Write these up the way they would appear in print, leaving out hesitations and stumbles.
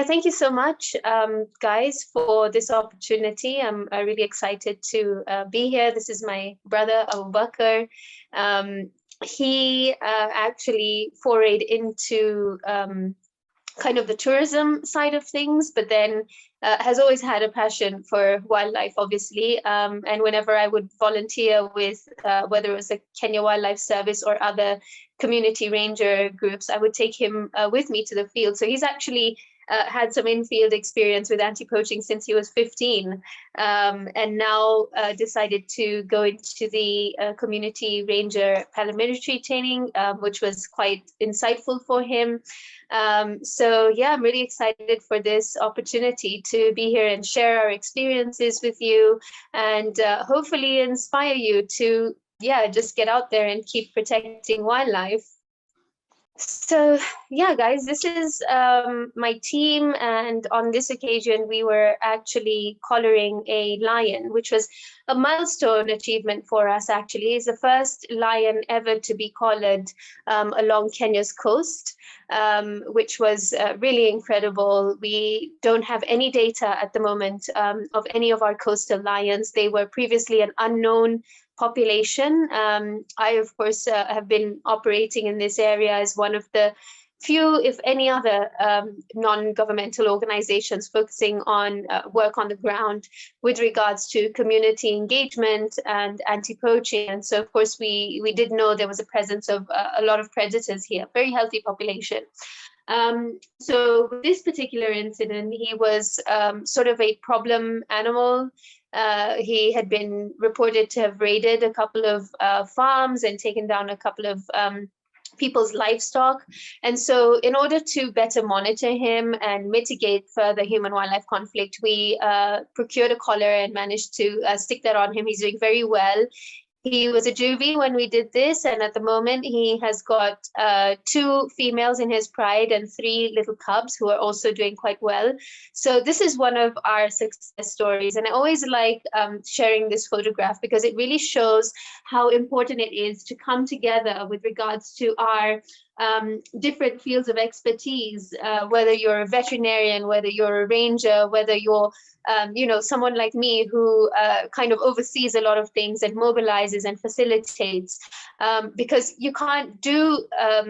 thank you so much, guys, for this opportunity. I'm really excited to be here. This is my brother, Abu Bakr. He actually forayed into kind of the tourism side of things, but then has always had a passion for wildlife, obviously. And whenever I would volunteer with whether it was the Kenya Wildlife Service or other community ranger groups, I would take him with me to the field. So he's actually had some in-field experience with anti-poaching since he was 15, and now decided to go into the community ranger paramilitary training, which was quite insightful for him. So yeah, I'm really excited for this opportunity to be here and share our experiences with you, and hopefully inspire you to, yeah, just get out there and keep protecting wildlife. So yeah, guys, this is my team, and on this occasion we were actually collaring a lion, which was a milestone achievement for us. Actually, it's the first lion ever to be collared along Kenya's coast, which was really incredible. We don't have any data at the moment of any of our coastal lions. They were previously an unknown population. I, of course, have been operating in this area as one of the few, if any other, non-governmental organizations focusing on work on the ground with regards to community engagement and anti-poaching. And so, of course, we did know there was a presence of a lot of predators here, very healthy population. So with this particular incident, he was sort of a problem animal. He had been reported to have raided a couple of farms and taken down a couple of people's livestock. And so in order to better monitor him and mitigate further human-wildlife conflict, we procured a collar and managed to stick that on him. He's doing very well. He was a juvie when we did this, and at the moment he has got 2 females in his pride and 3 little cubs who are also doing quite well. So this is one of our success stories, and I always like sharing this photograph because it really shows how important it is to come together with regards to our different fields of expertise, whether you're a veterinarian, whether you're a ranger, whether you're someone like me who kind of oversees a lot of things and mobilizes and facilitates, because you can't do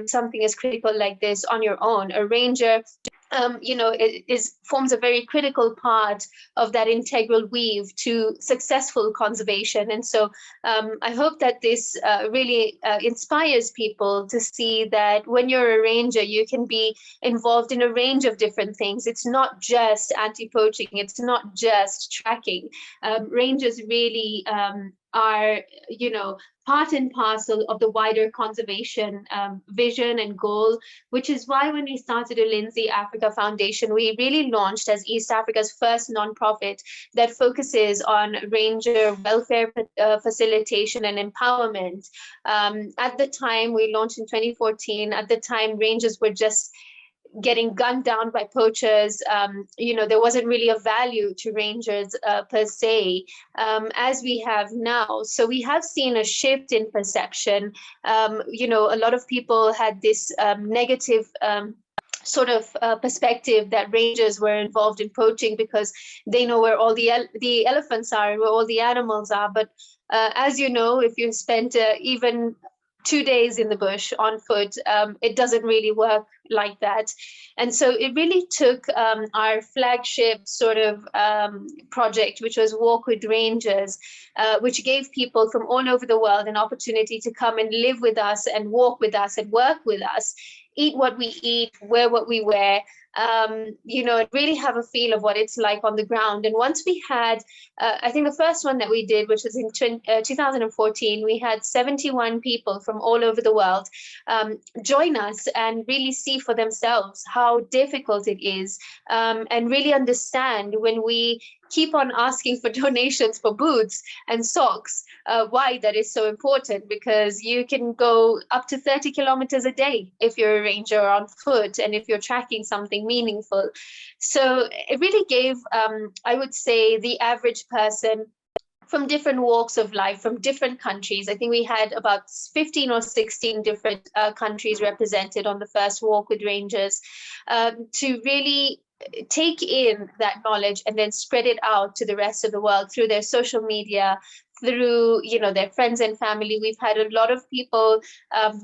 something as critical like this on your own. A ranger, it forms a very critical part of that integral weave to successful conservation. And so I hope that this really inspires people to see that when you're a ranger, you can be involved in a range of different things. It's not just anti-poaching, it's not just tracking. Rangers really are, part and parcel of the wider conservation vision and goal, which is why when we started the Lindsay Africa Foundation, we really launched as East Africa's first nonprofit that focuses on ranger welfare facilitation and empowerment. At the time, we launched in 2014. At the time, rangers were just getting gunned down by poachers. There wasn't really a value to rangers per se, as we have now. So we have seen a shift in perception. A lot of people had this negative sort of perspective that rangers were involved in poaching because they know where all the elephants are and where all the animals are. But as you know, if you spent even 2 days in the bush on foot, it doesn't really work like that. And so it really took our flagship sort of project, which was Walk with Rangers, which gave people from all over the world an opportunity to come and live with us and walk with us and work with us, eat what we eat, wear what we wear, really have a feel of what it's like on the ground. And once we had, I think the first one that we did, which was in 2014, we had 71 people from all over the world join us and really see for themselves how difficult it is, and really understand when we keep on asking for donations for boots and socks, why that is so important, because you can go up to 30 kilometers a day if you're a ranger on foot and if you're tracking something meaningful. So it really gave, I would say, the average person from different walks of life, from different countries. I think we had about 15 or 16 different countries represented on the first Walk with Rangers, to really take in that knowledge and then spread it out to the rest of the world through their social media, through their friends and family. We've had a lot of people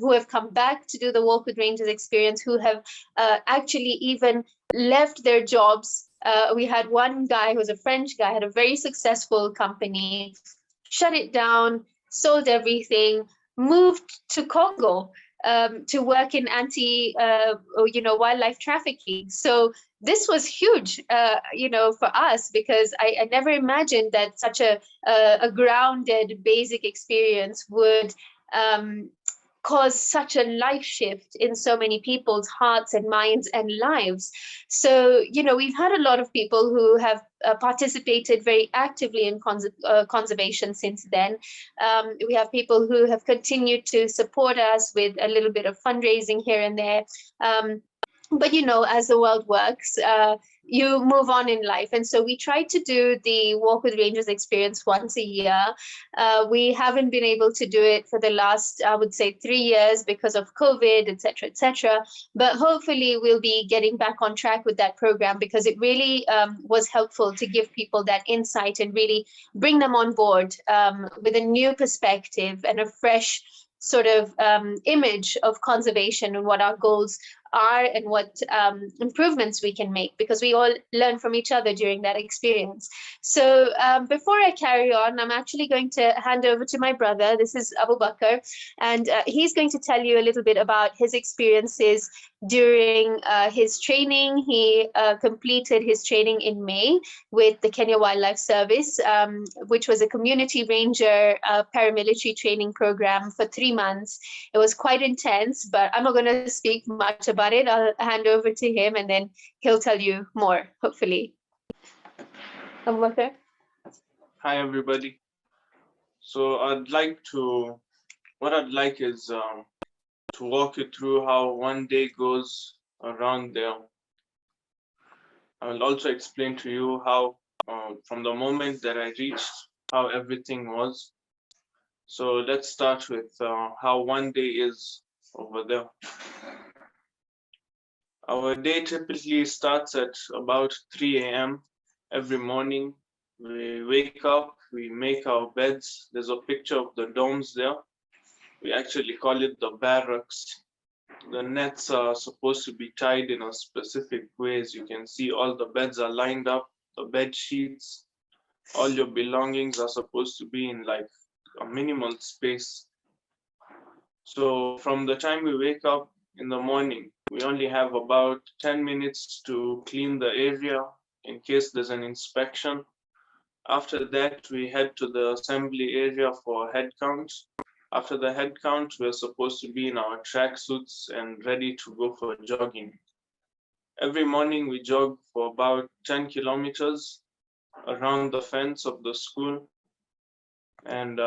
who have come back to do the Walk with Rangers experience, who have actually even left their jobs. We had one guy who was a French guy, had a very successful company, shut it down, sold everything, moved to Congo to work in wildlife trafficking. So this was huge, for us, because I never imagined that such a grounded, basic experience would cause such a life shift in so many people's hearts and minds and lives. So, we've had a lot of people who have participated very actively in conservation since then. We have people who have continued to support us with a little bit of fundraising here and there. But as the world works, you move on in life. And so we try to do the Walk with Rangers experience once a year. We haven't been able to do it for the last, I would say, 3 years because of COVID, et cetera, et cetera. But hopefully we'll be getting back on track with that program, because it really was helpful to give people that insight and really bring them on board with a new perspective and a fresh sort of image of conservation and what our goals are and what improvements we can make, because we all learn from each other during that experience. So before I carry on, I'm actually going to hand over to my brother. This is Abu Bakr, and he's going to tell you a little bit about his experiences during his training. He completed his training in May with the Kenya Wildlife Service, which was a community ranger paramilitary training program for 3 months. It was quite intense, but I'm not going to speak much about it. I'll hand over to him and then he'll tell you more, hopefully. Abu Bakr? Hi, everybody. So what I'd like is to walk you through how one day goes around there. I will also explain to you how, from the moment that I reached, how everything was. So let's start with how one day is over there. Our day typically starts at about 3 a.m. every morning. We wake up, we make our beds. There's a picture of the domes there. We actually call it the barracks. The nets are supposed to be tied in a specific way. As you can see, all the beds are lined up, the bed sheets, all your belongings are supposed to be in like a minimal space. So from the time we wake up in the morning, we only have about 10 minutes to clean the area in case there's an inspection. After that, we head to the assembly area for head count. After the head count, we're supposed to be in our tracksuits and ready to go for jogging. Every morning we jog for about 10 kilometers around the fence of the school. And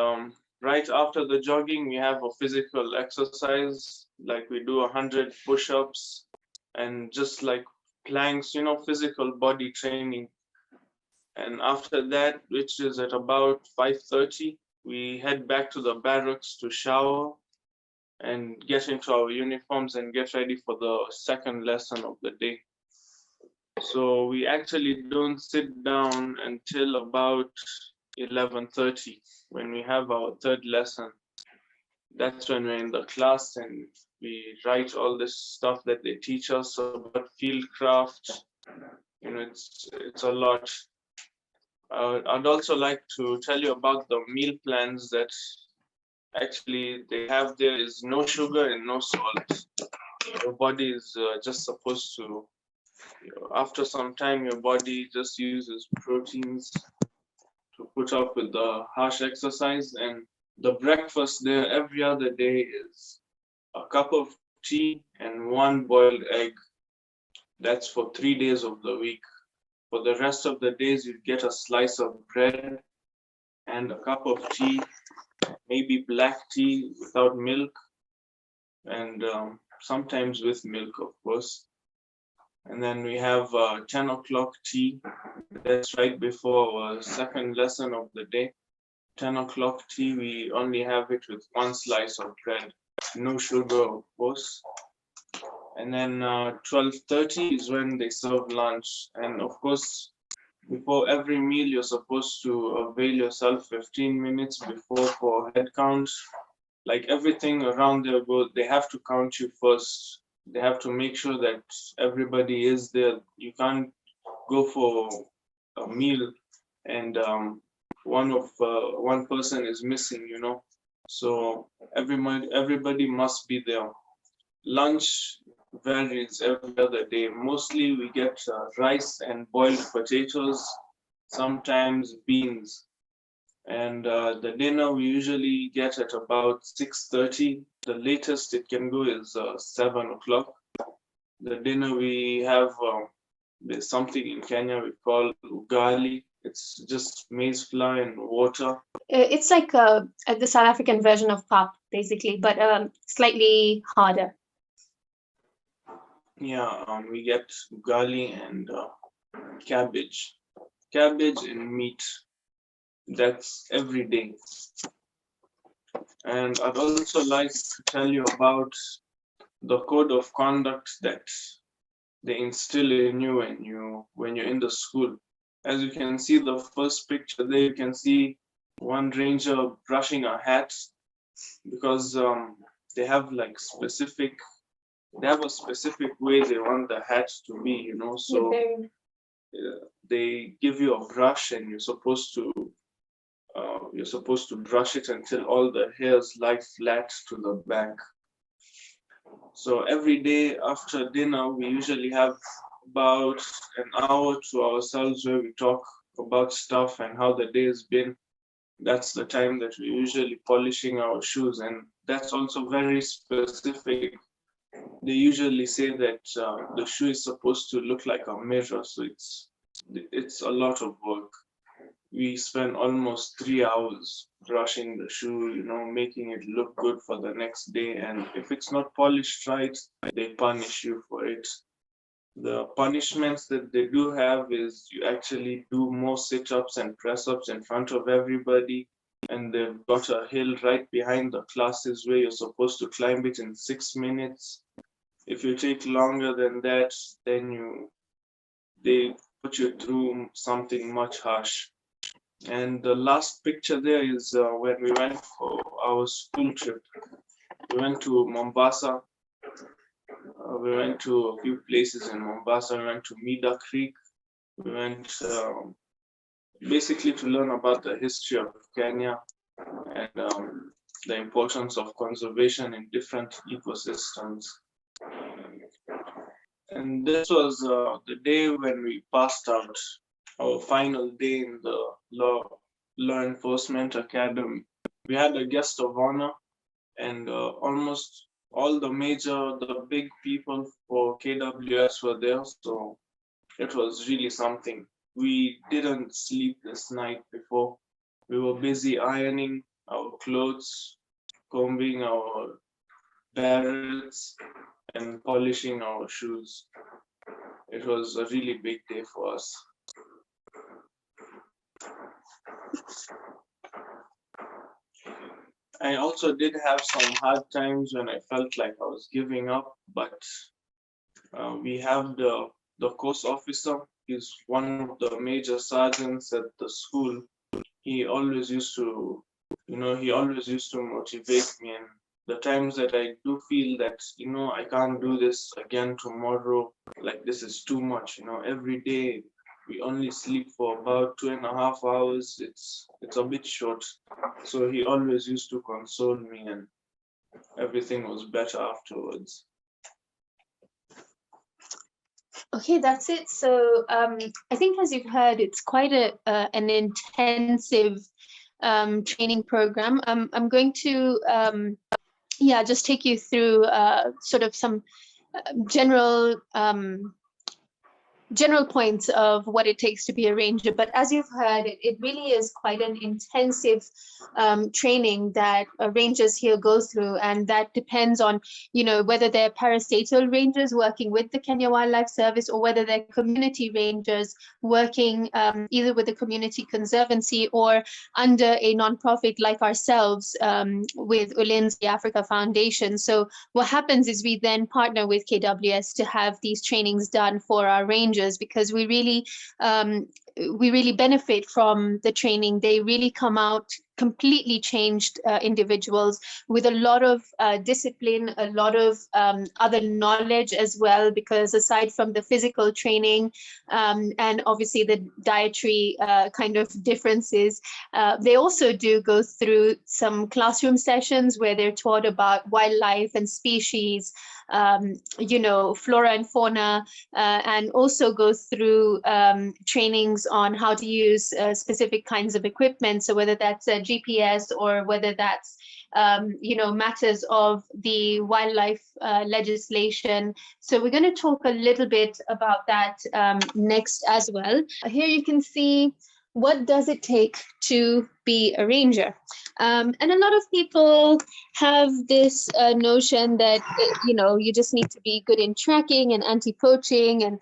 right after the jogging, we have a physical exercise, like we do 100 push-ups and just like planks, physical body training. And after that, which is at about 5:30, we head back to the barracks to shower and get into our uniforms and get ready for the second lesson of the day. So we actually don't sit down until about 11:30 when we have our third lesson. That's when we're in the class and we write all this stuff that they teach us about field craft. It's a lot. I'd also like to tell you about the meal plans that actually they have there. Is no sugar and no salt. Your body is just supposed to, after some time, your body just uses proteins to put up with the harsh exercise. And the breakfast there every other day is a cup of tea and 1 boiled egg. That's for 3 days of the week. For the rest of the days, you get a slice of bread and a cup of tea, maybe black tea without milk, and sometimes with milk, of course. And then we have 10 o'clock tea. That's right before our second lesson of the day. 10 o'clock tea, we only have it with 1 slice of bread, no sugar, of course. And then 12:30 is when they serve lunch. And of course, before every meal, you're supposed to avail yourself 15 minutes before for head count. Like everything around there, they have to count you first. They have to make sure that everybody is there. You can't go for a meal and one person is missing, you know. So everybody must be there. Lunch varies every other day. Mostly we get rice and boiled potatoes, sometimes beans. And the dinner we usually get at about 6:30. The latest it can go is 7 o'clock. The dinner we have, there's something in Kenya we call ugali. It's just maize flour and water. It's like the South African version of pap, basically, but slightly harder. Yeah, we get ugali and cabbage and meat. That's every day. And I'd also like to tell you about the code of conduct that they instill in you when you're in the school. As you can see, the first picture there, you can see one ranger brushing a hat because they have like a specific way they want the hat to be, you know. So they give you a brush and you're supposed to brush it until all the hairs lie flat to the back. So every day after dinner, we usually have about an hour to ourselves where we talk about stuff and how the day has been. That's the time that we're usually polishing our shoes, and that's also very specific. They usually say that the shoe is supposed to look like a mirror, so it's a lot of work. We spend almost 3 hours brushing the shoe, you know, making it look good for the next day. And if it's not polished right, they punish you for it. The punishments that they do have is you actually do more sit-ups and press-ups in front of everybody. And they've got a hill right behind the classes where you're supposed to climb it in 6 minutes. If you take longer than that, then they put you through something much harsh. And the last picture there is when we went for our school trip. We went to Mombasa. We went to a few places in Mombasa. We went to Mida Creek. We went basically to learn about the history of Kenya and the importance of conservation in different ecosystems. And this was the day when we passed out, our final day in the law enforcement academy. We had a guest of honor, and almost all the big people for KWS were there, so it was really something. We didn't sleep this night before. We were busy ironing our clothes, combing our barrels, and polishing our shoes. It was a really big day for us. I also did have some hard times when I felt like I was giving up, but we have the course officer. He's one of the major sergeants at the school. He always used to motivate me. And the times that I do feel that, I can't do this again tomorrow, like this is too much, every day we only sleep for about 2.5 hours. It's a bit short. So he always used to console me and everything was better afterwards. Okay, that's it. So I think, as you've heard, it's quite an intensive training program. I'm going to just take you through sort of some general general points of what it takes to be a ranger. But as you've heard, it really is quite an intensive training that rangers here go through, and that depends on, you know, whether they're parastatal rangers working with the Kenya Wildlife Service, or whether they're community rangers working either with the community conservancy or under a nonprofit like ourselves with Ulinzi Africa Foundation. So what happens is we then partner with KWS to have these trainings done for our rangers, because we really benefit from the training. They really come out completely changed individuals with a lot of discipline, a lot of other knowledge as well, because aside from the physical training and obviously the dietary kind of differences, they also do go through some classroom sessions where they're taught about wildlife and species, you know, flora and fauna, and also go through trainings on how to use specific kinds of equipment. So whether that's a GPS or whether that's you know, matters of the wildlife legislation. So we're going to talk a little bit about that next as well. Here you can see, what does it take to be a ranger? And a lot of people have this notion that, you know, you just need to be good in tracking and anti-poaching and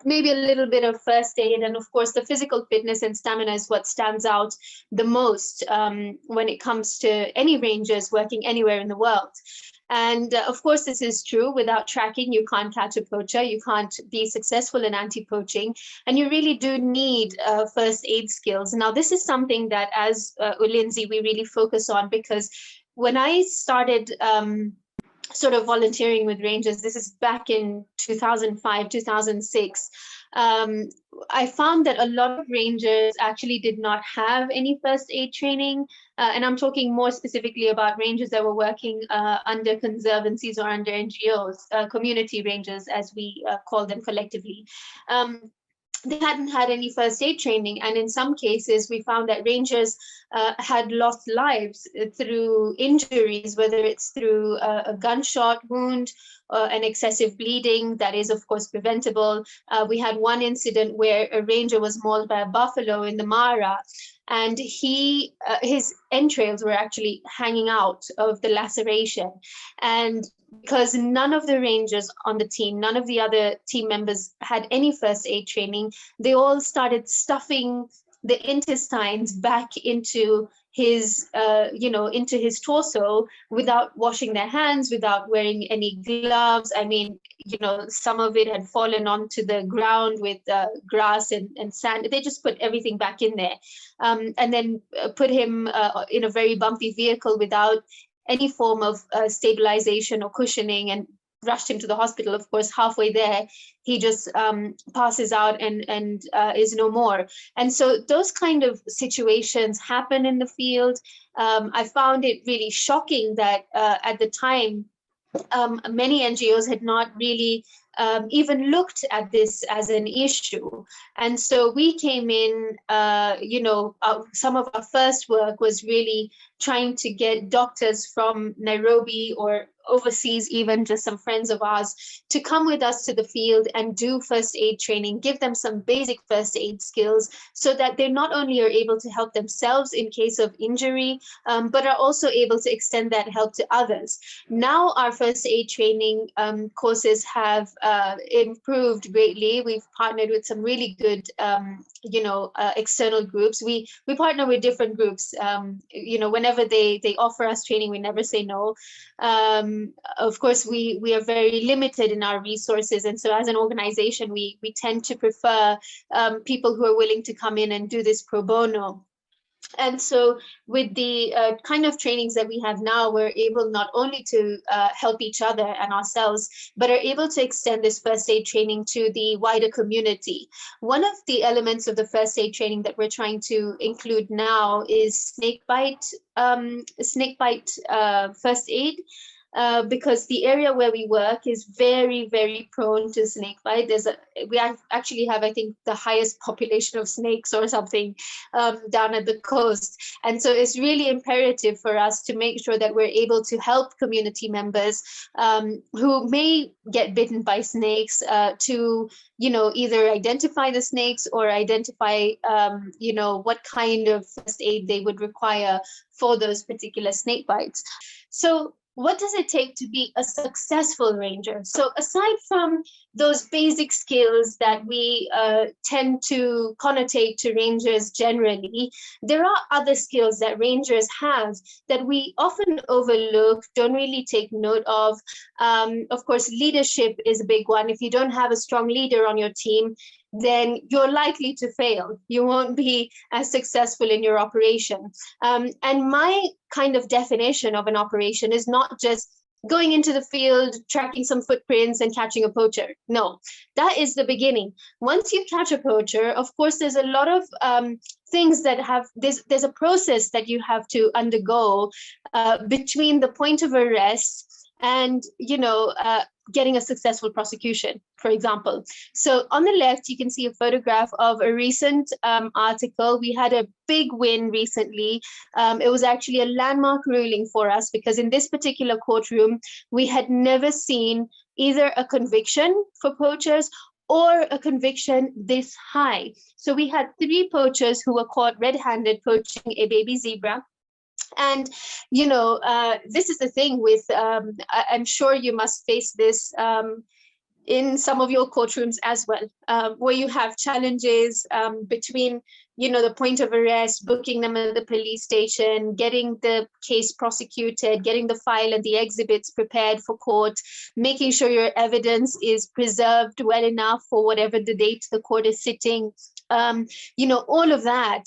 maybe a little bit of first aid. And of course, the physical fitness and stamina is what stands out the most when it comes to any rangers working anywhere in the world. And of course, this is true. Without tracking, you can't catch a poacher. You can't be successful in anti-poaching. And you really do need first aid skills. Now, this is something that as Ulinzi, we really focus on, because when I started sort of volunteering with rangers, this is back in 2005, 2006, I found that a lot of rangers actually did not have any first aid training. And I'm talking more specifically about rangers that were working under conservancies or under NGOs, community rangers, as we call them collectively. They hadn't had any first aid training. And in some cases, we found that rangers had lost lives through injuries, whether it's through a gunshot wound, an excessive bleeding that is, of course, preventable. We had one incident where a ranger was mauled by a buffalo in the Mara, and his entrails were actually hanging out of the laceration. And because none of the rangers on the team, none of the other team members had any first aid training, they all started stuffing the intestines back into his, you know, into his torso without washing their hands, without wearing any gloves. I mean, you know, some of it had fallen onto the ground with grass and sand. They just put everything back in there, and then put him in a very bumpy vehicle without any form of stabilization or cushioning, and rushed him to the hospital. Of course, halfway there, he just passes out and is no more. And so those kind of situations happen in the field. I found it really shocking that at the time, many NGOs had not really even looked at this as an issue. And so we came in, you know, some of our first work was really trying to get doctors from Nairobi or overseas, even just some friends of ours, to come with us to the field and do first aid training, give them some basic first aid skills, so that they not only are able to help themselves in case of injury, but are also able to extend that help to others. Now our first aid training courses have improved greatly. We've partnered with some really good, you know, external groups. We partner with different groups. You know, whenever they offer us training, we never say no. Of course, we are very limited in our resources, and so as an organization, we tend to prefer people who are willing to come in and do this pro bono. And so with the kind of trainings that we have now, we're able not only to help each other and ourselves, but are able to extend this first aid training to the wider community. One of the elements of the first aid training that we're trying to include now is snake bite first aid. because the area where we work is very, very prone to snake bite. We actually have, I think, the highest population of snakes or something down at the coast. And so it's really imperative for us to make sure that we're able to help community members who may get bitten by snakes to, either identify the snakes or identify, what kind of first aid they would require for those particular snake bites. So what does it take to be a successful ranger? So aside from those basic skills that we tend to connotate to rangers generally, there are other skills that rangers have that we often overlook, don't really take note of. Of course, leadership is a big one. If you don't have a strong leader on your team, then you're likely to fail. You won't be as successful in your operation. And my kind of definition of an operation is not just going into the field, tracking some footprints and catching a poacher. No, that is the beginning. Once you catch a poacher, of course, there's a lot of things that have, there's a process that you have to undergo between the point of arrest and, getting a successful prosecution, for example. So on the left, you can see a photograph of a recent article. We had a big win recently. It was actually a landmark ruling for us because in this particular courtroom, we had never seen either a conviction for poachers or a conviction this high. So we had 3 poachers who were caught red-handed poaching a baby zebra. And, this is the thing with, I'm sure you must face this in some of your courtrooms as well, where you have challenges between, the point of arrest, booking them at the police station, getting the case prosecuted, getting the file and the exhibits prepared for court, making sure your evidence is preserved well enough for whatever the date the court is sitting. All of that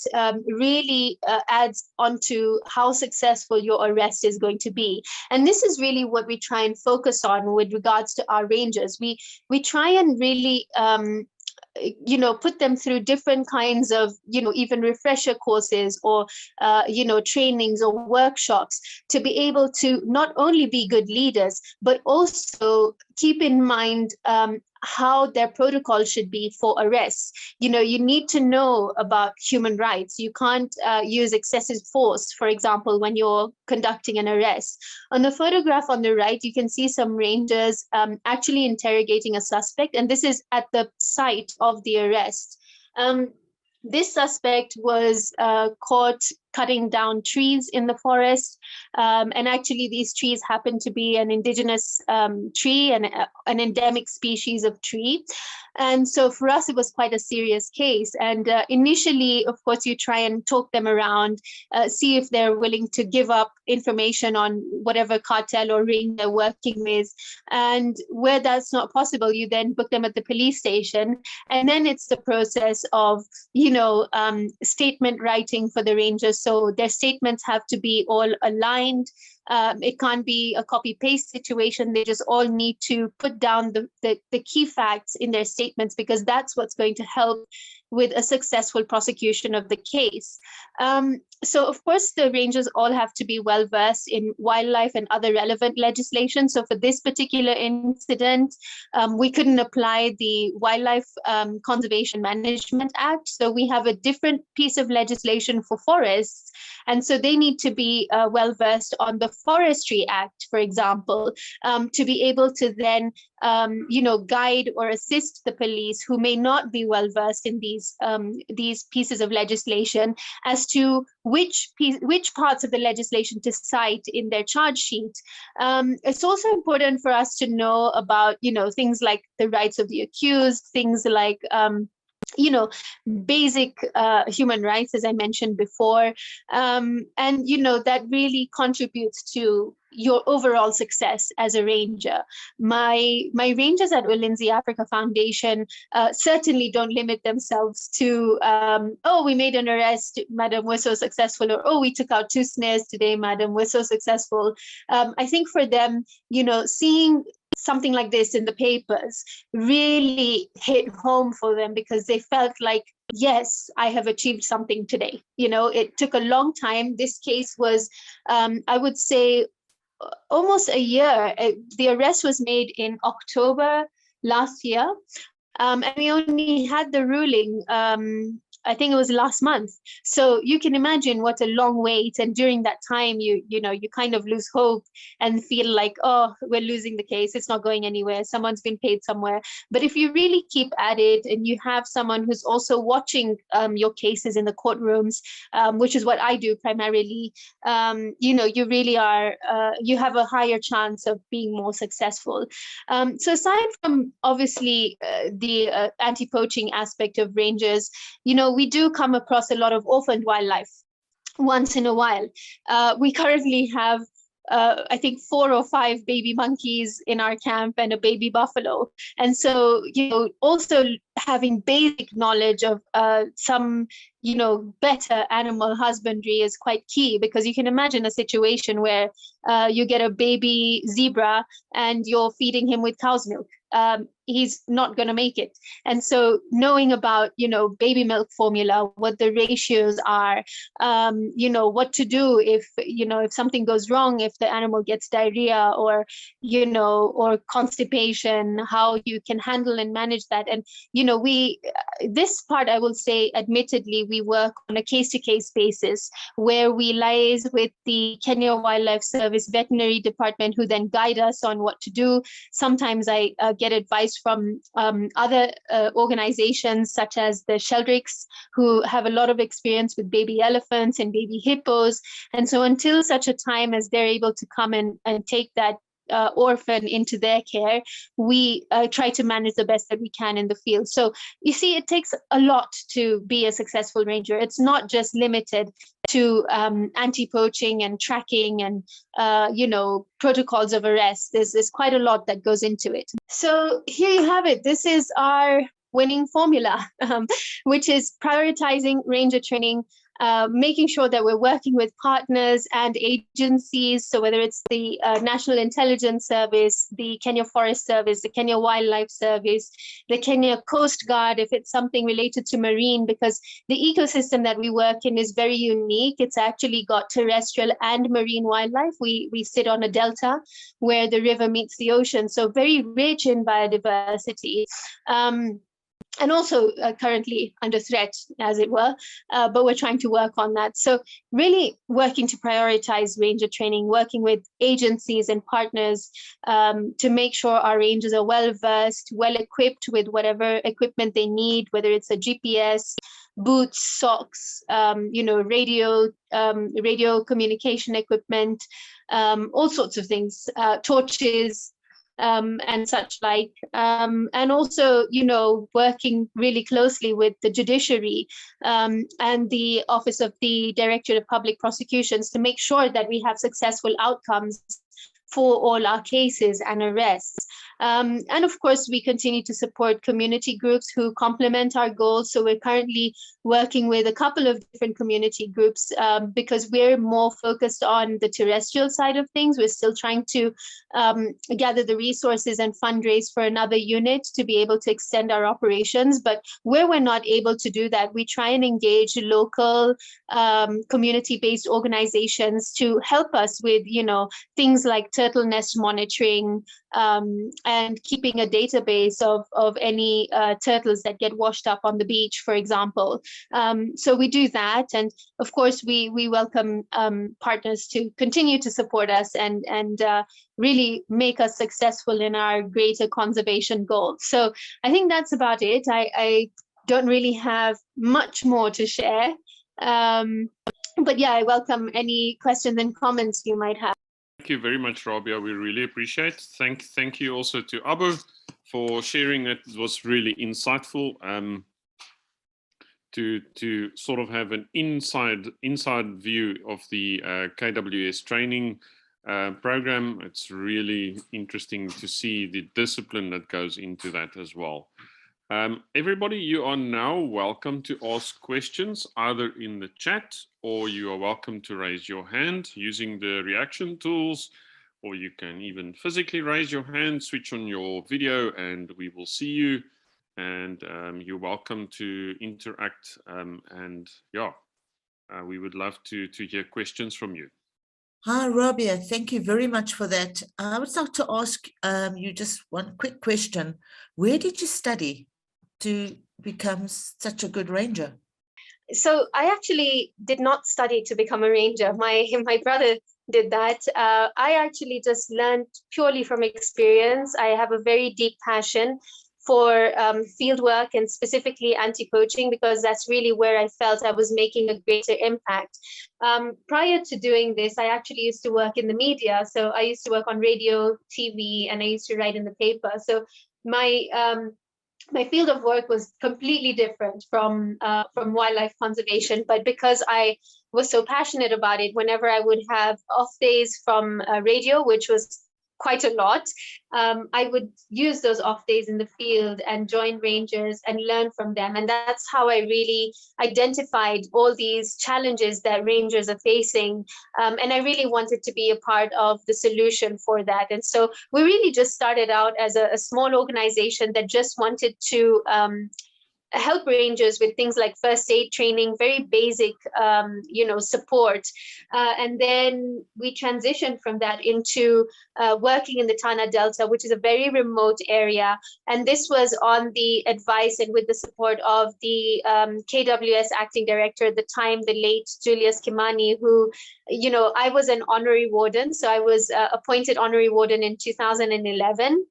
really adds onto how successful your arrest is going to be. And this is really what we try and focus on with regards to our rangers. We try and really put them through different kinds of, even refresher courses or, trainings or workshops to be able to not only be good leaders, but also keep in mind how their protocol should be for arrests. You need to know about human rights. You can't use excessive force, for example, when you're conducting an arrest. On the photograph on the right, you can see some rangers actually interrogating a suspect, and this is at the site of the arrest. This suspect was caught cutting down trees in the forest. And actually, these trees happen to be an indigenous tree and an endemic species of tree. And so for us, it was quite a serious case. And initially, of course, you try and talk them around, see if they're willing to give up information on whatever cartel or ring they're working with. And where that's not possible, you then book them at the police station. And then it's the process of, statement writing for the rangers. So their statements have to be all aligned. It can't be a copy-paste situation. They just all need to put down the key facts in their statements, because that's what's going to help with a successful prosecution of the case. So of course, the rangers all have to be well-versed in wildlife and other relevant legislation. So for this particular incident, we couldn't apply the Wildlife Conservation Management Act. So we have a different piece of legislation for forests. And so they need to be well-versed on the Forestry Act, for example, to be able to then guide or assist the police who may not be well-versed in these pieces of legislation as to which parts of the legislation to cite in their charge sheet. It's also important for us to know about, things like the rights of the accused, things like basic human rights, as I mentioned before. And, that really contributes to your overall success as a ranger. My rangers at Ulinzi Africa Foundation certainly don't limit themselves to, we made an arrest, madam, we're so successful, or, we took out 2 snares today, madam, we're so successful. I think for them, seeing something like this in the papers really hit home for them, because they felt like, yes, I have achieved something today. It took a long time. This case was, I would say, almost a year. The arrest was made in October last year, and we only had the ruling, I think it was last month. So you can imagine what a long wait. And during that time, you know, you kind of lose hope and feel like, oh, we're losing the case. It's not going anywhere. Someone's been paid somewhere. But if you really keep at it and you have someone who's also watching your cases in the courtrooms, which is what I do primarily, you know, you really are, you have a higher chance of being more successful. So aside from obviously the anti-poaching aspect of rangers, you know, we do come across a lot of orphaned wildlife once in a while. We currently have I think 4 or 5 baby monkeys in our camp and a baby buffalo. And so, you know, also having basic knowledge of some, you know, better animal husbandry is quite key, because you can imagine a situation where you get a baby zebra and you're feeding him with cow's milk. He's not going to make it. And so knowing about, you know, baby milk formula, what the ratios are, you know, what to do if, you know, if something goes wrong, if the animal gets diarrhea or, you know, or constipation, how you can handle and manage that. And, you know, this part, I will say, admittedly, we work on a case-to-case basis where we liaise with the Kenya Wildlife Service veterinary department, who then guide us on what to do. Sometimes I get advice from other organizations such as the Sheldricks, who have a lot of experience with baby elephants and baby hippos. And so until such a time as they're able to come and take that orphan into their care, we try to manage the best that we can in the field. So you see, it takes a lot to be a successful ranger. It's not just limited to anti-poaching and tracking and you know, protocols of arrest. There's quite a lot that goes into it. So here you have it. This is our winning formula, which is prioritizing ranger training, making sure that we're working with partners and agencies. So whether it's the National Intelligence Service, the Kenya Forest Service, the Kenya Wildlife Service, the Kenya Coast Guard, if it's something related to marine, because the ecosystem that we work in is very unique. It's actually got terrestrial and marine wildlife. We sit on a delta where the river meets the ocean, so very rich in biodiversity. And also currently under threat, as it were, but we're trying to work on that. So really working to prioritize ranger training, working with agencies and partners to make sure our rangers are well-versed, well-equipped with whatever equipment they need, whether it's a GPS, boots, socks, you know, radio communication equipment, all sorts of things, torches, and such like, and also, you know, working really closely with the judiciary and the Office of the Directorate of Public Prosecutions to make sure that we have successful outcomes for all our cases and arrests. And of course, we continue to support community groups who complement our goals. So we're currently working with a couple of different community groups because we're more focused on the terrestrial side of things. We're still trying to gather the resources and fundraise for another unit to be able to extend our operations. But where we're not able to do that, we try and engage local community-based organizations to help us with, you know, things like turtle nest monitoring, and keeping a database of any turtles that get washed up on the beach, for example. So we do that. And of course, we welcome partners to continue to support us and really make us successful in our greater conservation goals. So I think that's about it. I don't really have much more to share. But yeah, I welcome any questions and comments you might have. Thank you very much, Raabia. We really appreciate it. Thank you also to Abu for sharing it. It was really insightful to sort of have an inside view of the KWS training program. It's really interesting to see the discipline that goes into that as well. Everybody, you are now welcome to ask questions either in the chat, or you are welcome to raise your hand using the reaction tools, or you can even physically raise your hand, switch on your video, and we will see you. And you're welcome to interact. And yeah, we would love to hear questions from you. Hi, Raabia. Thank you very much for that. I would like to ask you just one quick question. Where did you study to become such a good ranger? So I actually did not study to become a ranger. My brother did that. I actually just learned purely from experience. I have a very deep passion for field work and specifically anti-poaching because that's really where I felt I was making a greater impact. Prior to doing this, I actually used to work in the media. So I used to work on radio, TV, and I used to write in the paper. So my field of work was completely different from wildlife conservation, but because I was so passionate about it, whenever I would have off days from radio, which was quite a lot, I would use those off days in the field and join rangers and learn from them. And that's how I really identified all these challenges that rangers are facing. And I really wanted to be a part of the solution for that. And so we really just started out as a small organization that just wanted to help rangers with things like first aid training, very basic, support. And then we transitioned from that into working in the Tana Delta, which is a very remote area. And this was on the advice and with the support of the KWS acting director at the time, the late Julius Kimani, who, I was an honorary warden. So I was appointed honorary warden in 2011.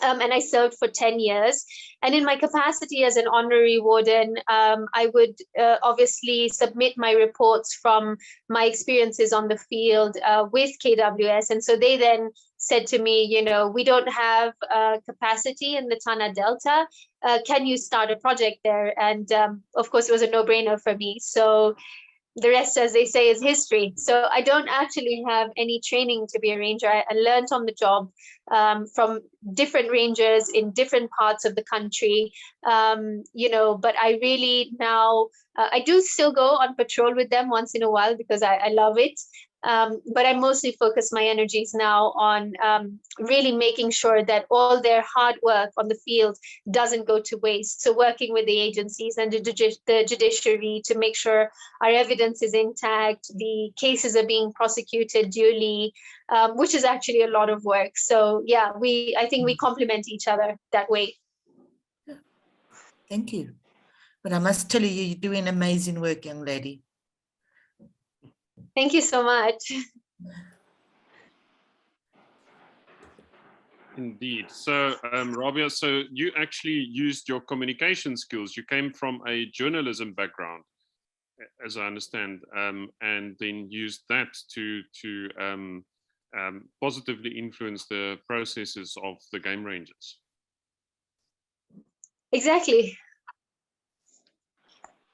And I served for 10 years. And in my capacity as an honorary warden, I would obviously submit my reports from my experiences on the field with KWS. And so they then said to me, we don't have capacity in the Tana Delta. Can you start a project there? And of course, it was a no-brainer for me. So the rest, as they say, is history. So I don't actually have any training to be a ranger. I learned on the job from different rangers in different parts of the country, but I really now, I do still go on patrol with them once in a while because I love it. But I mostly focus my energies now on really making sure that all their hard work on the field doesn't go to waste. So working with the agencies and the judiciary to make sure our evidence is intact, the cases are being prosecuted duly, which is actually a lot of work. So yeah, I think we complement each other that way. Thank you. But I must tell you, you're doing amazing work, young lady. Thank you so much. Indeed. So, Raabia, so you actually used your communication skills. You came from a journalism background, as I understand, and then used that to positively influence the processes of the game rangers. Exactly.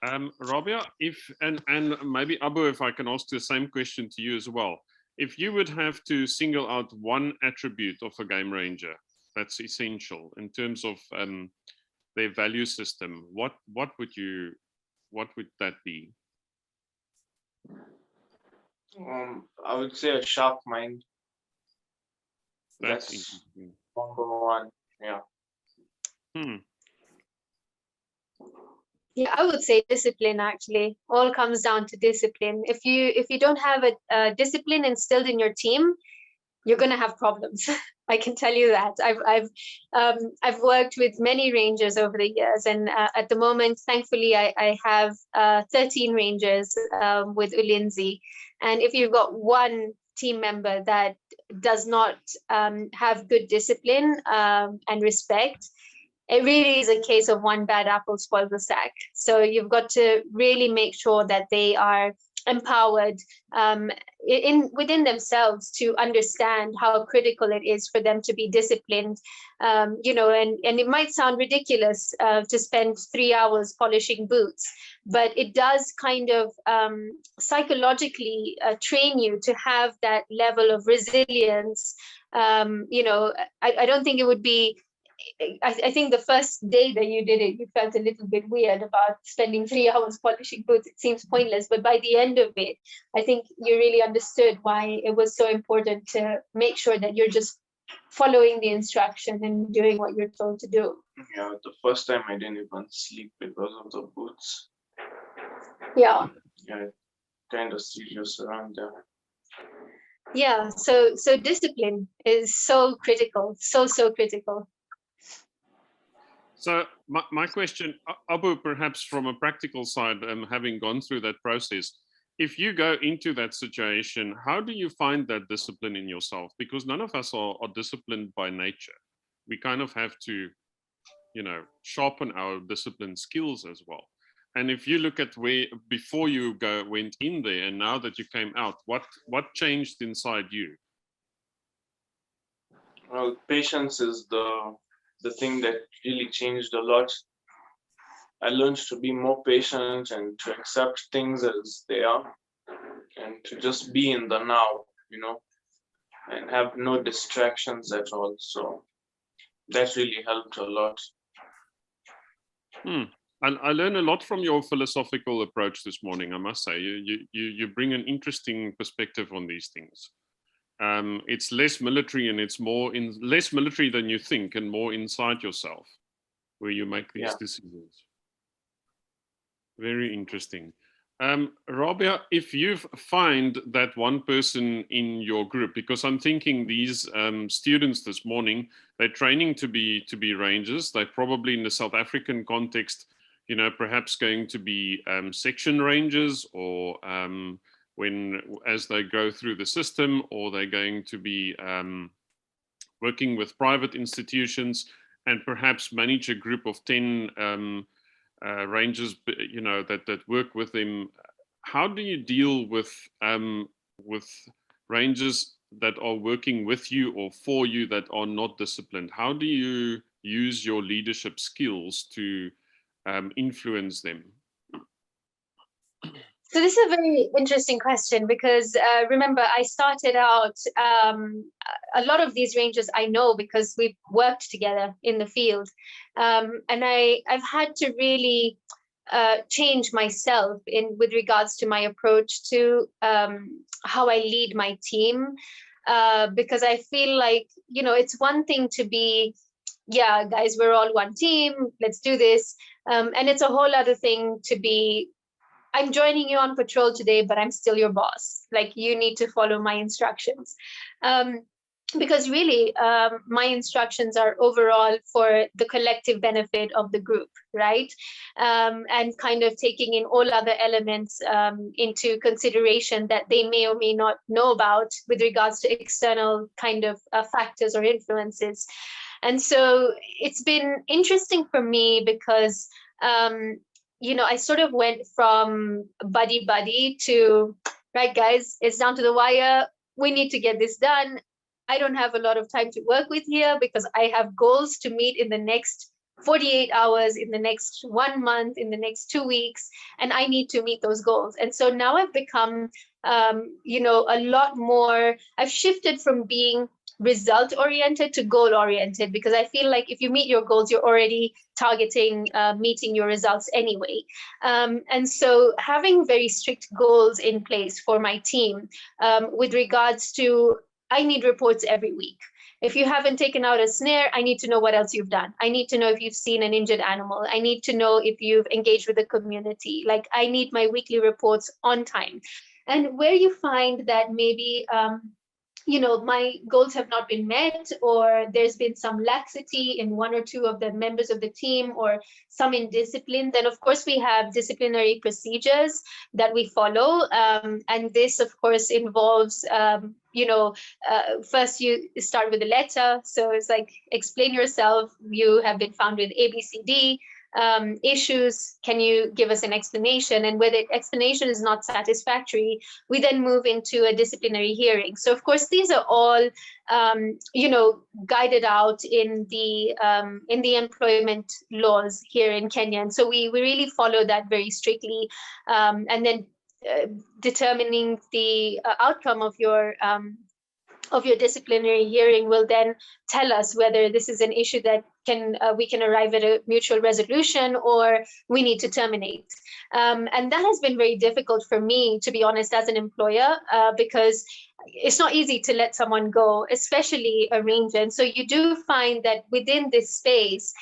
Raabia, and maybe Abu, if I can ask the same question to you as well. If you would have to single out one attribute of a game ranger that's essential in terms of their value system, what would that be? I would say a sharp mind. That's number one. Yeah. Yeah, I would say discipline. Actually, all comes down to discipline. If you don't have a discipline instilled in your team, you're going to have problems. I can tell you that. I've worked with many rangers over the years, and at the moment, thankfully, I have 13 rangers with Ulinzi. And if you've got one team member that does not have good discipline and respect, it really is a case of one bad apple spoils the sack. So you've got to really make sure that they are empowered within themselves to understand how critical it is for them to be disciplined. And it might sound ridiculous to spend 3 hours polishing boots, but it does kind of psychologically train you to have that level of resilience. I don't think it would be, I think the first day that you did it, you felt a little bit weird about spending 3 hours polishing boots. It seems pointless, but by the end of it, I think you really understood why it was so important to make sure that you're just following the instruction and doing what you're told to do. Yeah, the first time I didn't even sleep because of the boots. Yeah. Yeah, kind of serious around there. Yeah, so discipline is so critical, so critical. So my question, Abu, perhaps from a practical side, having gone through that process, if you go into that situation, how do you find that discipline in yourself? Because none of us are disciplined by nature. We kind of have to, sharpen our discipline skills as well. And if you look at where before you went in there and now that you came out, what changed inside you? Well, patience is the thing that really changed a lot. I learned to be more patient and to accept things as they are and to just be in the now, and have no distractions at all. So that really helped a lot. I learned a lot from your philosophical approach this morning, I must say. You bring an interesting perspective on these things. It's less military and it's less military than you think and more inside yourself where you make these decisions. Very interesting. Raabia, if you find that one person in your group, because I'm thinking these students this morning, they're training to be rangers. They're probably in the South African context, perhaps going to be section rangers or as they go through the system, or they're going to be working with private institutions and perhaps manage a group of 10 rangers, that work with them. How do you deal with rangers that are working with you or for you that are not disciplined? How do you use your leadership skills to influence them? So this is a very interesting question because remember, I started out, a lot of these rangers I know because we've worked together in the field. And I've had to really change myself with regards to my approach to how I lead my team. Because I feel like, it's one thing to be, yeah, guys, we're all one team, let's do this. And it's a whole other thing to be, I'm joining you on patrol today, but I'm still your boss. Like, you need to follow my instructions. Because really, my instructions are overall for the collective benefit of the group, right? And kind of taking in all other elements into consideration that they may or may not know about with regards to external kind of factors or influences. And so it's been interesting for me because I sort of went from buddy to, right, guys, it's down to the wire. We need to get this done. I don't have a lot of time to work with here because I have goals to meet in the next 48 hours, in the next 1 month, in the next 2 weeks, and I need to meet those goals. And so now I've become, a lot more, I've shifted from being result oriented to goal oriented, because I feel like if you meet your goals, you're already targeting meeting your results anyway. And so having very strict goals in place for my team with regards to, I need reports every week. If you haven't taken out a snare, I need to know what else you've done. I need to know if you've seen an injured animal. I need to know if you've engaged with the community. Like, I need my weekly reports on time. And where you find that maybe my goals have not been met, or there's been some laxity in one or two of the members of the team, or some indiscipline, then of course we have disciplinary procedures that we follow. And this, of course, involves, first you start with a letter. So it's like, explain yourself. You have been found with ABCD issues. Can you give us an explanation? And where the explanation is not satisfactory, we then move into a disciplinary hearing. So of course, these are all guided out in the employment laws here in Kenya. And so we really follow that very strictly. And then determining the outcome of your disciplinary hearing will then tell us whether this is an issue that we can arrive at a mutual resolution, or we need to terminate. And that has been very difficult for me, to be honest, as an employer, because it's not easy to let someone go, especially a ranger. And so you do find that within this space,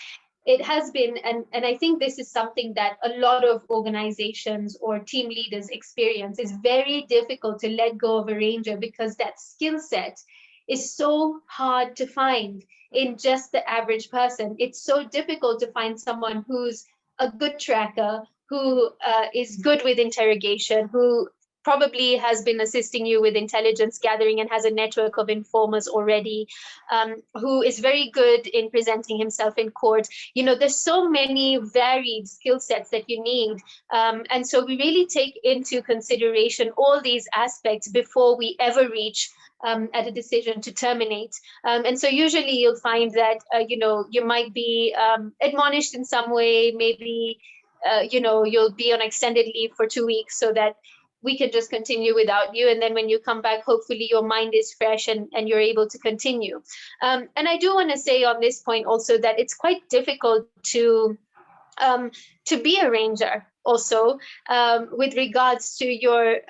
it has been, and I think this is something that a lot of organizations or team leaders experience, is very difficult to let go of a ranger because that skill set is so hard to find in just the average person. It's so difficult to find someone who's a good tracker, who is good with interrogation, who probably has been assisting you with intelligence gathering and has a network of informers already, who is very good in presenting himself in court. You know, there's so many varied skill sets that you need. And so we really take into consideration all these aspects before we ever reach at a decision to terminate. And so usually you'll find that, you might be admonished in some way, maybe, you'll be on extended leave for 2 weeks so that we can just continue without you. And then when you come back, hopefully your mind is fresh and you're able to continue. And I do want to say on this point also that it's quite difficult to be a ranger also, with regards to your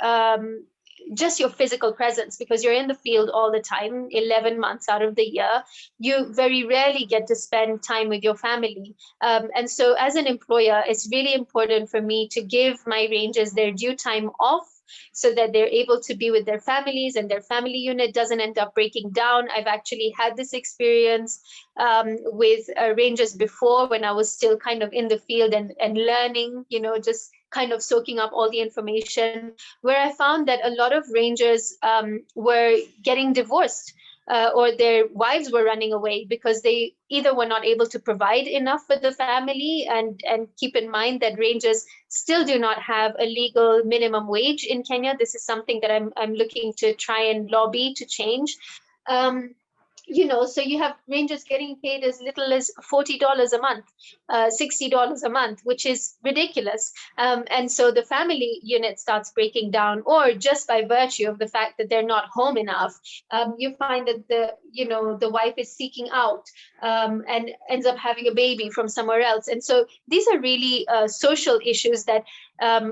just your physical presence, because you're in the field all the time, 11 months out of the year. You very rarely get to spend time with your family. And so as an employer, it's really important for me to give my rangers their due time off so that they're able to be with their families and their family unit doesn't end up breaking down. I've actually had this experience with rangers before, when I was still kind of in the field and learning, just kind of soaking up all the information, where I found that a lot of rangers were getting divorced, or their wives were running away because they either were not able to provide enough for the family, and keep in mind that rangers still do not have a legal minimum wage in Kenya. This is something that I'm looking to try and lobby to change. So you have rangers getting paid as little as $40 a month, $60 a month, which is ridiculous. And so the family unit starts breaking down, or just by virtue of the fact that they're not home enough, you find that the wife is seeking out and ends up having a baby from somewhere else. And so these are really social issues that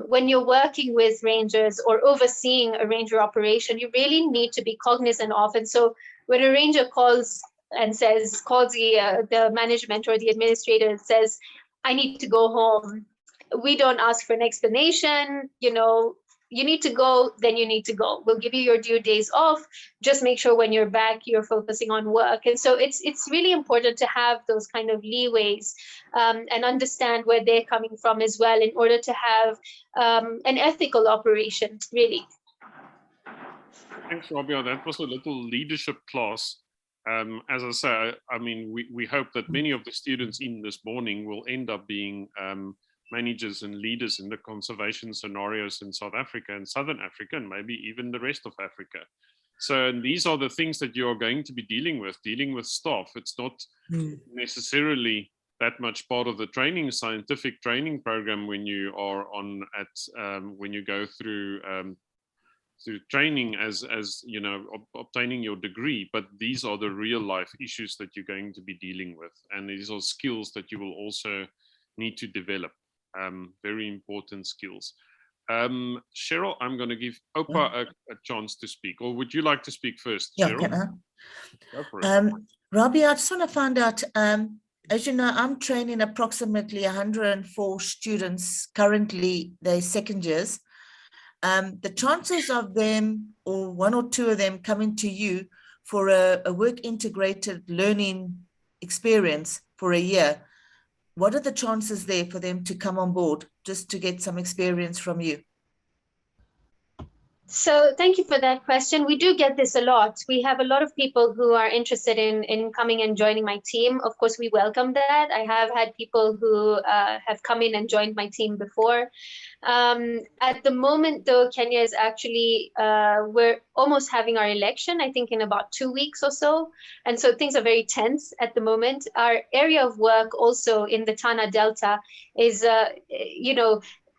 when you're working with rangers or overseeing a ranger operation, you really need to be cognizant of. And so when a ranger calls the management or the administrator and says, I need to go home, we don't ask for an explanation. You need to go, then you need to go. We'll give you your due days off. Just make sure when you're back, you're focusing on work. And so it's really important to have those kind of leeways and understand where they're coming from as well, in order to have an ethical operation, really. Thanks, Raabia. That was a little leadership class. As I say, I mean, we hope that many of the students in this morning will end up being managers and leaders in the conservation scenarios in South Africa and Southern Africa, and maybe even the rest of Africa. So these are the things that you are going to be dealing with staff. It's not necessarily that much part of the scientific training program when you are when you go through training as obtaining your degree, but these are the real life issues that you're going to be dealing with, and these are skills that you will also need to develop. Very important skills. Cheryl, I'm going to give Opa a chance to speak, or would you like to speak first, Cheryl? Yeah, can I? Go for it. Raabia, I just want to find out, as you know, I'm training approximately 104 students currently, they're second years. The chances of them, or one or two of them, coming to you for a work integrated learning experience for a year, what are the chances there for them to come on board just to get some experience from you? So thank you for that question. We do get this a lot. We have a lot of people who are interested in coming and joining my team. Of course, we welcome that. I have had people who have come in and joined my team before. At the moment, though, Kenya is actually, we're almost having our election, I think in about 2 weeks or so. And so things are very tense at the moment. Our area of work also in the Tana Delta is,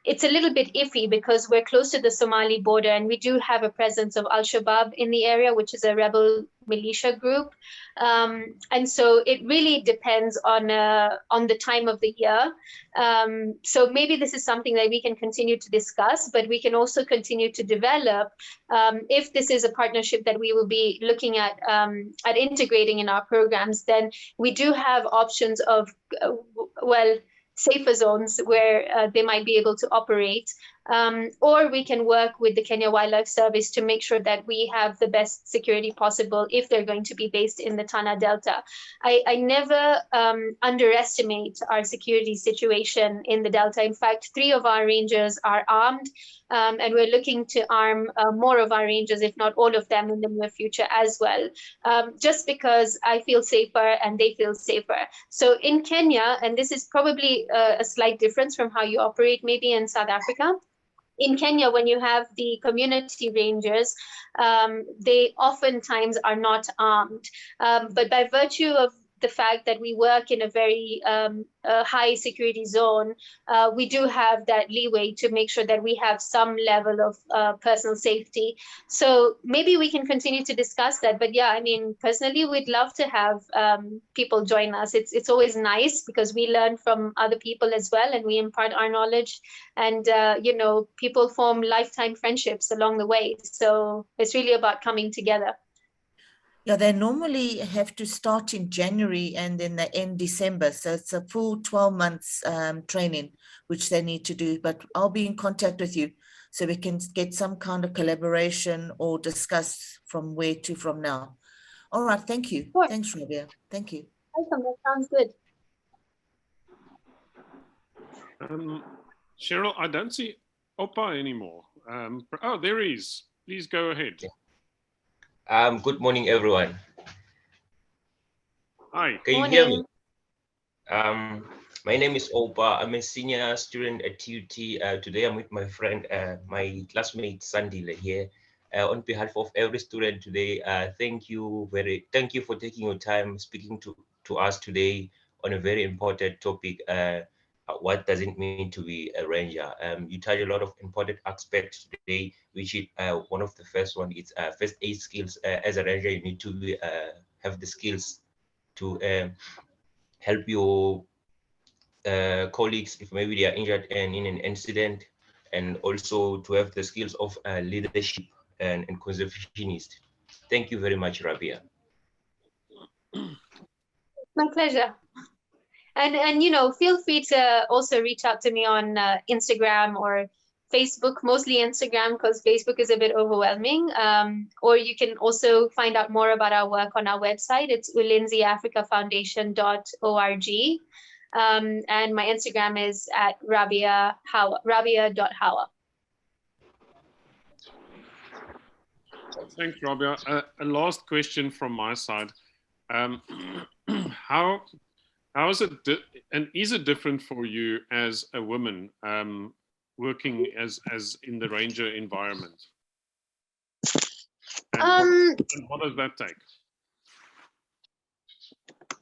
it's a little bit iffy because we're close to the Somali border and we do have a presence of Al-Shabaab in the area, which is a rebel militia group. And so it really depends on the time of the year. So maybe this is something that we can continue to discuss, but we can also continue to develop if this is a partnership that we will be looking at integrating in our programs. Then we do have options of, safer zones where they might be able to operate. Or we can work with the Kenya Wildlife Service to make sure that we have the best security possible if they're going to be based in the Tana Delta. I never underestimate our security situation in the Delta. In fact, 3 of our rangers are armed, and we're looking to arm more of our rangers, if not all of them, in the near future as well, just because I feel safer and they feel safer. So in Kenya, and this is probably a slight difference from how you operate maybe in South Africa, in Kenya, when you have the community rangers, they oftentimes are not armed. But by virtue of the fact that we work in a very high security zone, we do have that leeway to make sure that we have some level of personal safety. So maybe we can continue to discuss that. But yeah, I mean, personally, we'd love to have people join us. It's always nice because we learn from other people as well, and we impart our knowledge. And, you know, people form lifetime friendships along the way. So it's really about coming together. Yeah, they normally have to start in January and then they end December. So it's a full 12 months training, which they need to do. But I'll be in contact with you so we can get some kind of collaboration or discuss from where to from now. All right, thank you. Sure. Thanks, Raabia. Thank you. Welcome, that sounds good. Cheryl, I don't see Opa anymore. Oh, there he is. Please go ahead. Good morning, everyone. Hi. Can you hear me? My name is Opa. I'm a senior student at TUT. Today I'm with my friend, my classmate Sandile here. On behalf of every student today, thank you for taking your time speaking to us today on a very important topic. What does it mean to be a ranger? You touch a lot of important aspects today, which is one of the first one is first aid skills. As a ranger, you need to be, have the skills to help your colleagues if maybe they are injured and in an incident, and also to have the skills of leadership and conservationist. Thank you very much, Raabia. My pleasure. And you know, feel free to also reach out to me on Instagram or Facebook, mostly Instagram because Facebook is a bit overwhelming. Or you can also find out more about our work on our website. It's ulinziafricafoundation.org. And my Instagram is at Raabia Hawa, Raabia.Hawa. Thanks, Raabia. A last question from my side. How is it, and is it different for you as a woman working as in the ranger environment? And what does that take?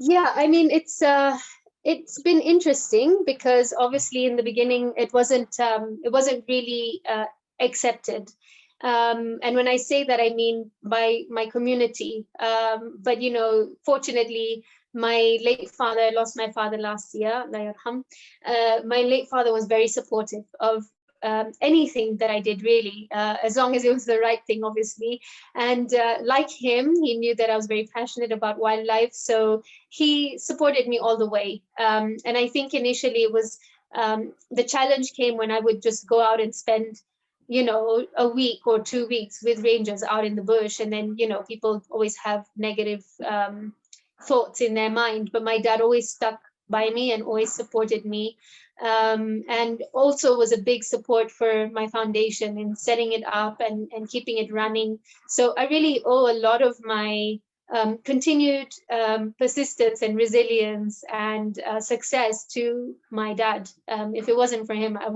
Yeah, I mean, it's been interesting because obviously in the beginning it wasn't really accepted. And when I say that, I mean by my community. But you know, fortunately, my late father, I lost my father last year. My late father was very supportive of anything that I did, really, as long as it was the right thing, obviously. And like him, he knew that I was very passionate about wildlife, so he supported me all the way. And I think initially it was the challenge came when I would just go out and spend, you know, a week or 2 weeks with rangers out in the bush, and then, you know, people always have negative thoughts in their mind, but my dad always stuck by me and always supported me, and also was a big support for my foundation in setting it up and keeping it running. So I really owe a lot of my continued persistence and resilience and success to my dad. If it wasn't for him, I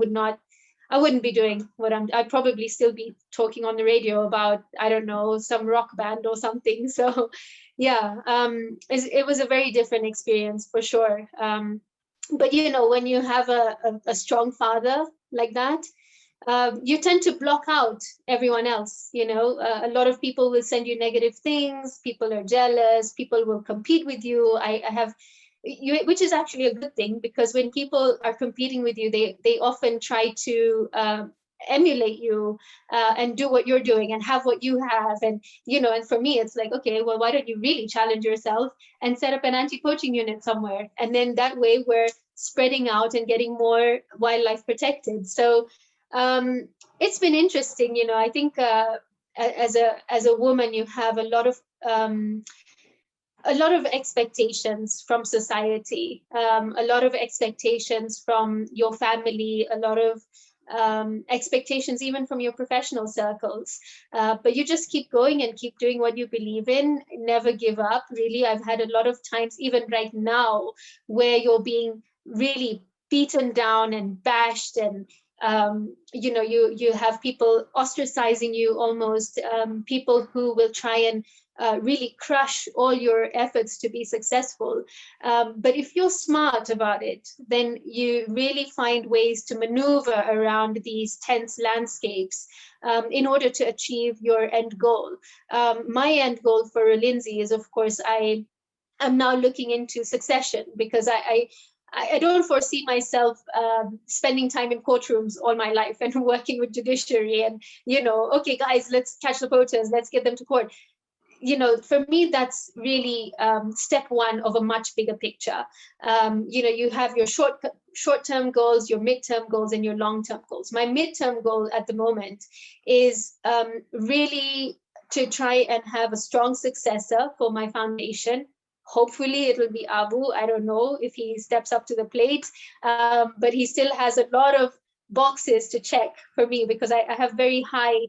wouldn't be doing what I'd probably still be talking on the radio about, I don't know, some rock band or something. So yeah, it was a very different experience for sure. But you know, when you have a strong father like that, you tend to block out everyone else. You know, a lot of people will send you negative things. People are jealous. People will compete with you. I have, which is actually a good thing, because when people are competing with you, they often try to emulate you and do what you're doing and have what you have. And, you know, and for me, it's like, okay, well, why don't you really challenge yourself and set up an anti-poaching unit somewhere? And then that way we're spreading out and getting more wildlife protected. So it's been interesting. You know, I think as a woman, you have a lot of expectations from society, a lot of expectations from your family, a lot of expectations even from your professional circles. But you just keep going and keep doing what you believe in, never give up. Really, I've had a lot of times, even right now, where you're being really beaten down and bashed, and you know, you have people ostracizing you almost, people who will try and really crush all your efforts to be successful. But if you're smart about it, then you really find ways to maneuver around these tense landscapes in order to achieve your end goal. My end goal for Lindsay is, of course, I am now looking into succession, because I don't foresee myself spending time in courtrooms all my life and working with judiciary and, you know, okay, guys, let's catch the poachers, let's get them to court. You know, for me, that's really step one of a much bigger picture. You know, you have your short-term goals, your midterm goals, and your long-term goals. My midterm goal at the moment is really to try and have a strong successor for my foundation. Hopefully it will be Abu. I don't know if he steps up to the plate, but he still has a lot of boxes to check for me, because I have very high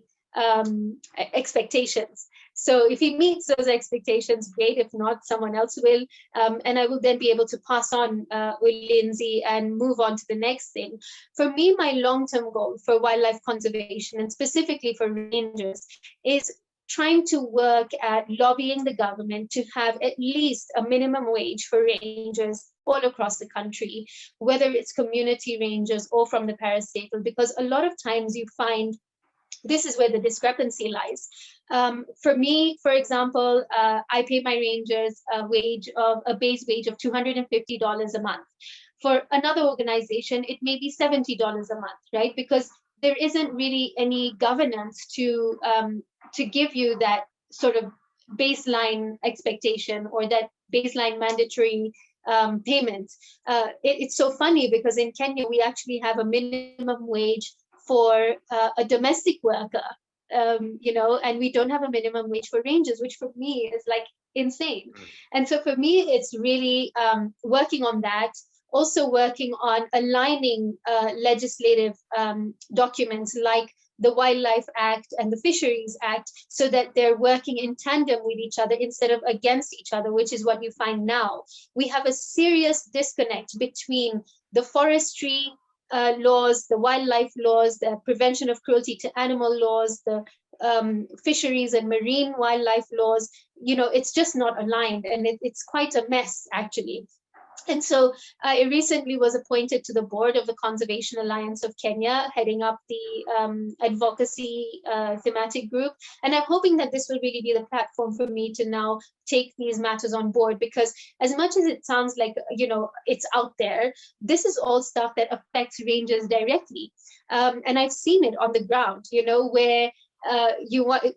expectations. So if he meets those expectations, great. If not, someone else will. And I will then be able to pass on with Lindsay and move on to the next thing. For me, my long-term goal for wildlife conservation, and specifically for rangers, is trying to work at lobbying the government to have at least a minimum wage for rangers all across the country, whether it's community rangers or from the parastatal, because a lot of times you find this is where the discrepancy lies. For me, for example, I pay my rangers a base wage of $250 a month. For another organization, it may be $70 a month, right? Because there isn't really any governance to give you that sort of baseline expectation or that baseline mandatory payment. It's so funny, because in Kenya, we actually have a minimum wage for a domestic worker, you know, and we don't have a minimum wage for rangers, which for me is like insane. And so for me, it's really working on that, also working on aligning legislative documents like the Wildlife Act and the Fisheries Act, so that they're working in tandem with each other instead of against each other, which is what you find now. We have a serious disconnect between the forestry laws, the wildlife laws, the prevention of cruelty to animal laws, the fisheries and marine wildlife laws. You know, it's just not aligned, and it's quite a mess, actually. And so I recently was appointed to the board of the Conservation Alliance of Kenya, heading up the advocacy thematic group. And I'm hoping that this will really be the platform for me to now take these matters on board, because as much as it sounds like, you know, it's out there, this is all stuff that affects rangers directly. And I've seen it on the ground, you know, where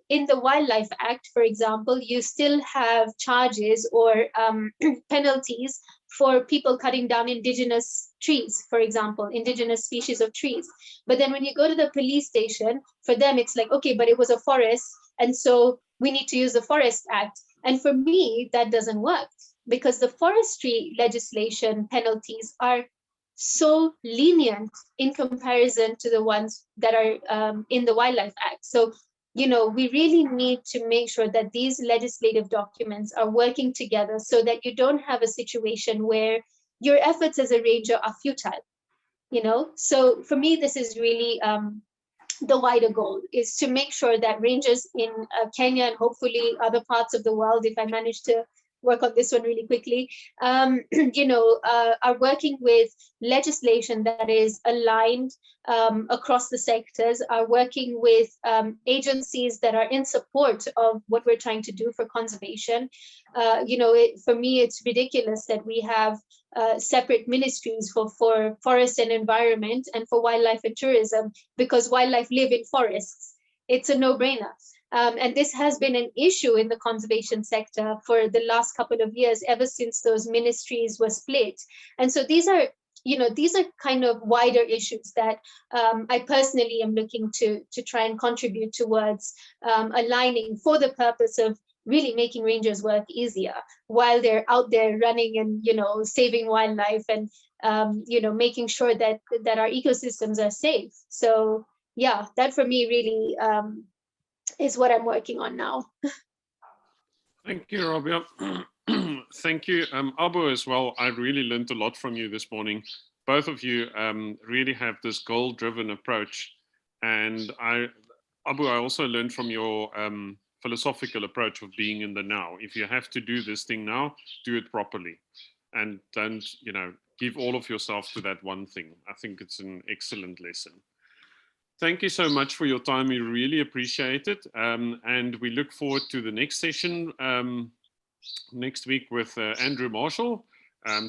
in the Wildlife Act, for example, you still have charges or penalties for people cutting down indigenous trees, for example, indigenous species of trees. But then when you go to the police station, for them, it's like, okay, but it was a forest, and so we need to use the Forest Act. And for me, that doesn't work, because the forestry legislation penalties are so lenient in comparison to the ones that are in the Wildlife Act. So, you know, we really need to make sure that these legislative documents are working together, so that you don't have a situation where your efforts as a ranger are futile, you know? So for me, this is really the wider goal, is to make sure that rangers in Kenya and hopefully other parts of the world, if I manage to work on this one really quickly. Are working with legislation that is aligned across the sectors, are working with agencies that are in support of what we're trying to do for conservation. For me, it's ridiculous that we have separate ministries for forest and environment and for wildlife and tourism, because wildlife live in forests. It's a no-brainer. And this has been an issue in the conservation sector for the last couple of years, ever since those ministries were split. And so these are kind of wider issues that I personally am looking to try and contribute towards aligning for the purpose of really making rangers' work easier while they're out there running and, saving wildlife and, making sure that our ecosystems are safe. So yeah, that for me really is what I'm working on now. Thank you, Raabia. Thank you, Abu, as well. I really learned a lot from you this morning. Both of you really have this goal-driven approach. And Abu, I also learned from your philosophical approach of being in the now. If you have to do this thing now, do it properly. And don't, give all of yourself to that one thing. I think it's an excellent lesson. Thank you so much for your time. We really appreciate it. And we look forward to the next session next week with Andrew Marshall,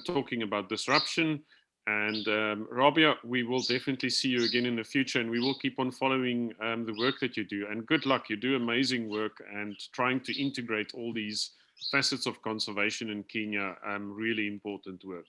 talking about disruption. And Raabia, we will definitely see you again in the future, and we will keep on following the work that you do. And good luck. You do amazing work, and trying to integrate all these facets of conservation in Kenya, really important work.